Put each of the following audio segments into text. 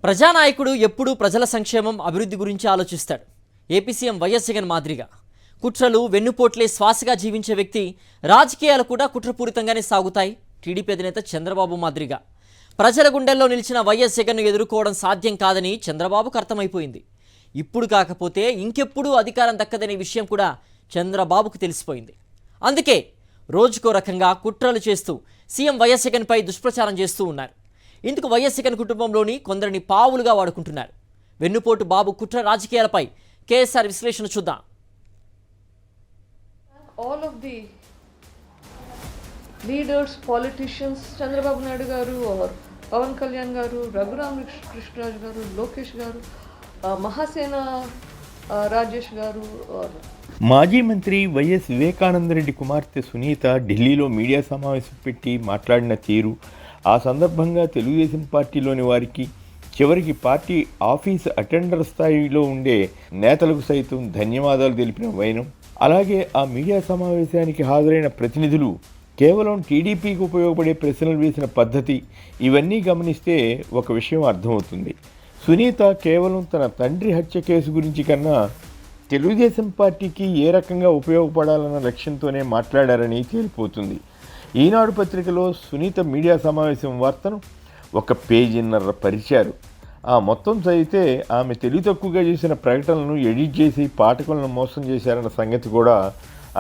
ప్రజానాయకుడు ఎప్పుడూ ప్రజల సంక్షేమం అభివృద్ధి గురించి ఆలోచిస్తాడు. ఏపీ సీఎం వైఎస్ జగన్ మాదిరిగా కుట్రలు వెన్నుపోట్లే శ్వాసగా జీవించే వ్యక్తి. రాజకీయాలు కూడా కుట్రపూరితంగానే సాగుతాయి. టీడీపీ అధినేత చంద్రబాబు మాదిరిగా ప్రజల గుండెల్లో నిలిచిన వైఎస్ జగన్ను ఎదుర్కోవడం సాధ్యం కాదని చంద్రబాబుకు అర్థమైపోయింది. ఇప్పుడు కాకపోతే ఇంకెప్పుడు అధికారం దక్కదనే విషయం కూడా చంద్రబాబుకు తెలిసిపోయింది. అందుకే రోజుకో రకంగా కుట్రలు చేస్తూ సీఎం వైఎస్ జగన్పై దుష్ప్రచారం చేస్తూ ఉన్నారు. ఇందుకు వైఎస్ జగన్ కుటుంబంలోని కొందరిని పావులుగా వాడుకుంటున్నారు. వెన్నుపోటు బాబు కుట్ర రాజకీయాలపై కేఎస్ఆర్ విశ్లేషణ చూద్దాం. All of the leaders, politicians, Chandrababu Naidu garu or Pawan Kalyan garu, Raghuram Krishnaraj garu, Lokesh garu, Mahasena Rajesh garu or మాజీ మంత్రి వైఎస్ వివేకానందరెడ్డి కుమార్తె సునీత ఢిల్లీలో మీడియా సమావేశం పెట్టి మాట్లాడిన తీరు, ఆ సందర్భంగా తెలుగుదేశం పార్టీలోని వారికి, చివరికి పార్టీ ఆఫీస్ అటెండర్ స్థాయిలో ఉండే నేతలకు సైతం ధన్యవాదాలు తెలిపిన వైనం, అలాగే ఆ మీడియా సమావేశానికి హాజరైన ప్రతినిధులు కేవలం టీడీపీకి ఉపయోగపడే ప్రశ్నలు వేసిన పద్ధతి, ఇవన్నీ గమనిస్తే ఒక విషయం అర్థమవుతుంది. సునీత కేవలం తన తండ్రి హత్య కేసు గురించి కన్నా తెలుగుదేశం పార్టీకి ఏ రకంగా ఉపయోగపడాలన్న లక్ష్యంతోనే మాట్లాడారని తేలిపోతుంది. ఈనాడు పత్రికలో సునీత మీడియా సమావేశం వార్తను ఒక పేజీన్నర పరిచారు. ఆ మొత్తం చదివితే ఆమె తెలివి తక్కువగా చేసిన ప్రకటనలను ఎడిట్ చేసి పాఠకులను మోసం చేశారన్న సంగతి కూడా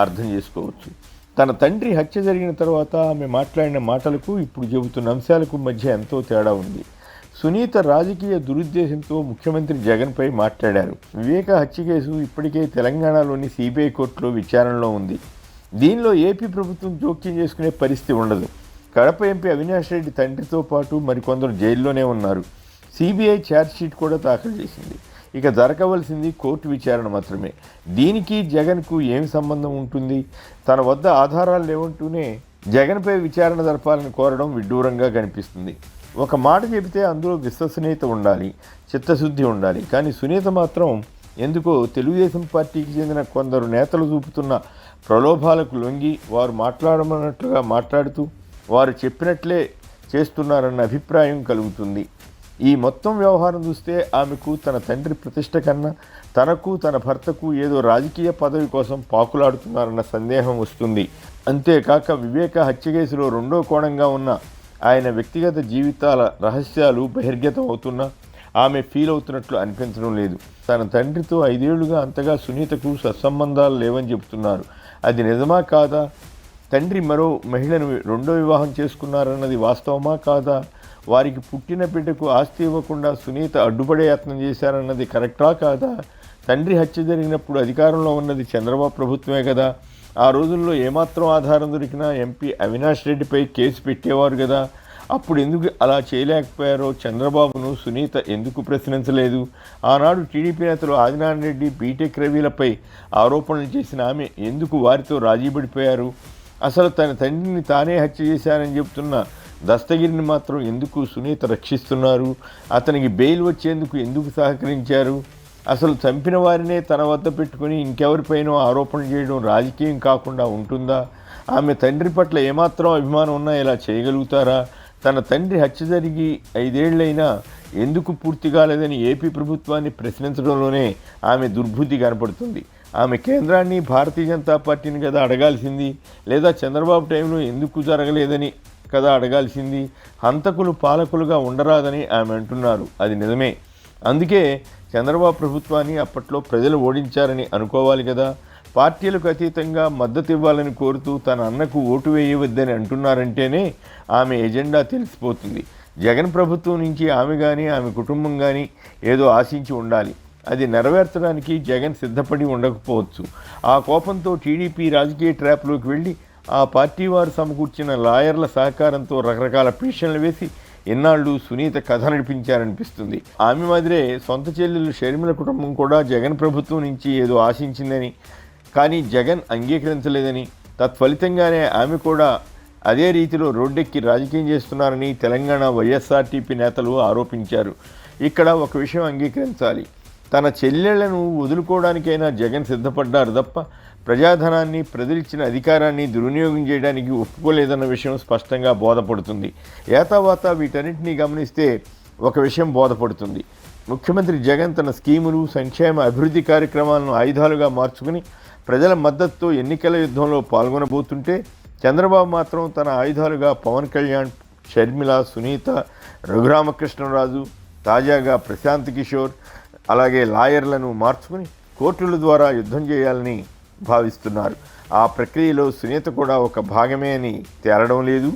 అర్థం చేసుకోవచ్చు. తన తండ్రి హత్య జరిగిన తర్వాత ఆమె మాట్లాడిన మాటలకు ఇప్పుడు చెబుతున్న అంశాలకు మధ్య ఎంతో తేడా ఉంది. సునీత రాజకీయ దురుద్దేశంతో ముఖ్యమంత్రి జగన్పై మాట్లాడారు. వివేక హత్య కేసు ఇప్పటికే తెలంగాణలోని సిబిఐ కోర్టులో విచారణలో ఉంది. దీనిలో ఏపీ ప్రభుత్వం జోక్యం చేసుకునే పరిస్థితి ఉండదు. కడప ఎంపీ అవినాష్ రెడ్డి తండ్రితో పాటు మరికొందరు జైల్లోనే ఉన్నారు. సిబిఐ ఛార్జ్షీట్ కూడా దాఖలు చేసింది. ఇక జరగవలసింది కోర్టు విచారణ మాత్రమే. దీనికి జగన్కు ఏమి సంబంధం ఉంటుంది? తన వద్ద ఆధారాలు లేవంటూనే జగన్పై విచారణ జరపాలని కోరడం విడ్డూరంగా కనిపిస్తుంది. ఒక మాట చెబితే అందులో విశ్వసనీయత ఉండాలి, చిత్తశుద్ధి ఉండాలి. కానీ సునీత మాత్రం ఎందుకో తెలుగుదేశం పార్టీకి చెందిన కొందరు నేతలు చూపుతున్న ప్రలోభాలకు లొంగి వారు మాట్లాడమన్నట్లుగా మాట్లాడుతూ వారు చెప్పినట్లే చేస్తున్నారన్న అభిప్రాయం కలుగుతుంది. ఈ మొత్తం వ్యవహారం చూస్తే ఆమెకు తన తండ్రి ప్రతిష్ట కన్నా తనకు తన భర్తకు ఏదో రాజకీయ పదవి కోసం పాకులాడుతున్నారన్న సందేహం వస్తుంది. అంతేకాక వివేక హత్య కేసులో రెండో కోణంగా ఉన్న ఆయన వ్యక్తిగత జీవితాల రహస్యాలు బహిర్గతం అవుతున్నా ఆమె ఫీల్ అవుతున్నట్లు అనిపించడం లేదు. తన తండ్రితో 5 ఏళ్లుగా అంతగా సునీతకు సత్సంబంధాలు లేవని చెబుతున్నారు. అది నిజమా కాదా? తండ్రి మరో మహిళను రెండో వివాహం చేసుకున్నారన్నది వాస్తవమా కాదా? వారికి పుట్టిన బిడ్డకు ఆస్తి ఇవ్వకుండా సునీత అడ్డుపడే యత్నం చేశారన్నది కరెక్టా కాదా? తండ్రి హత్య జరిగినప్పుడు అధికారంలో ఉన్నది చంద్రబాబు ప్రభుత్వమే కదా. ఆ రోజుల్లో ఏమాత్రం ఆధారం దొరికినా ఎంపీ అవినాష్ రెడ్డిపై కేసు పెట్టేవారు కదా. అప్పుడు ఎందుకు అలా చేయలేకపోయారో చంద్రబాబును సునీత ఎందుకు ప్రశ్నించలేదు? ఆనాడు టీడీపీ నేతలు ఆదినారాయణ రెడ్డి, బీటెక్ రవిలపై ఆరోపణలు చేసిన ఆమె ఎందుకు వారితో రాజీపడిపోయారు? అసలు తన తండ్రిని తానే హత్య చేశారని చెబుతున్న దస్తగిరిని మాత్రం ఎందుకు సునీత రక్షిస్తున్నారు? అతనికి బెయిల్ వచ్చేందుకు ఎందుకు సహకరించారు? అసలు చంపిన వారినే తన వద్ద పెట్టుకుని ఇంకెవరిపైనో ఆరోపణ చేయడం రాజకీయం కాకుండా ఉంటుందా? ఆమె తండ్రి పట్ల ఏమాత్రం అభిమానం ఉన్నా ఇలా చేయగలుగుతారా? తన తండ్రి హత్య జరిగి 5 ఏళ్లైనా ఎందుకు పూర్తి కాలేదని ఏపీ ప్రభుత్వాన్ని ప్రశ్నించడంలోనే ఆమె దుర్బుద్ధి కనపడుతుంది. ఆమె కేంద్రాన్ని, భారతీయ జనతా పార్టీని కదా అడగాల్సింది, లేదా చంద్రబాబు టైంలో ఎందుకు జరగలేదని కదా అడగాల్సింది. హంతకులు పాలకులుగా ఉండరాదని ఆమె అంటున్నారు. అది నిజమే. అందుకే చంద్రబాబు ప్రభుత్వాన్ని అప్పట్లో ప్రజలు ఓడించారని అనుకోవాలి కదా. పార్టీలకు అతీతంగా మద్దతు ఇవ్వాలని కోరుతూ తన అన్నకు ఓటు వేయవద్దని అంటున్నారంటేనే ఆమె ఎజెండా తెలిసిపోతుంది. జగన్ ప్రభుత్వం నుంచి ఆమె కానీ ఆమె కుటుంబం కానీ ఏదో ఆశించి ఉండాలి. అది నెరవేర్చడానికి జగన్ సిద్ధపడి ఉండకపోవచ్చు. ఆ కోపంతో టీడీపీ రాజకీయ ట్రాప్లోకి వెళ్ళి ఆ పార్టీ వారు సమకూర్చిన లాయర్ల సహకారంతో రకరకాల పిటిషన్లు వేసి ఇన్నాళ్ళు సునీత కథ నడిపించారనిపిస్తుంది. ఆమె మాదిరే సొంత చెల్లెలు షర్మిల కుటుంబం కూడా జగన్ ప్రభుత్వం నుంచి ఏదో ఆశించిందని, కానీ జగన్ అంగీకరించలేదని, తత్ఫలితంగానే ఆమె కూడా అదే రీతిలో రోడ్డెక్కి రాజకీయం చేస్తున్నారని తెలంగాణ వైఎస్ఆర్టీపీ నేతలు ఆరోపించారు. ఇక్కడ ఒక విషయం అంగీకరించాలి. తన చెల్లెళ్లను వదులుకోవడానికైనా జగన్ సిద్ధపడ్డారు తప్ప ప్రజాధనాన్ని, ప్రజలిచ్చిన అధికారాన్ని దుర్వినియోగం చేయడానికి ఒప్పుకోలేదన్న విషయం స్పష్టంగా బోధపడుతుంది. ఏతావాత వీటన్నింటినీ గమనిస్తే ఒక విషయం బోధపడుతుంది. ముఖ్యమంత్రి జగన్ తన స్కీములు, సంక్షేమ అభివృద్ధి కార్యక్రమాలను ఆయుధాలుగా మార్చుకుని ప్రజల మద్దతుతో ఎన్నికల యుద్ధంలో పాల్గొనబోతుంటే, చంద్రబాబు మాత్రం తన ఆయుధాలుగా పవన్ కళ్యాణ్, షర్మిల, సునీత, రఘురామకృష్ణరాజు, తాజాగా ప్రశాంత్ కిషోర్, అలాగే లాయర్లను మార్చుకుని కోర్టుల ద్వారా యుద్ధం చేయాలని భావిస్తున్నారు. ఆ ప్రక్రియలో సునీత కూడా ఒక భాగమే అని తేలడం లేదు.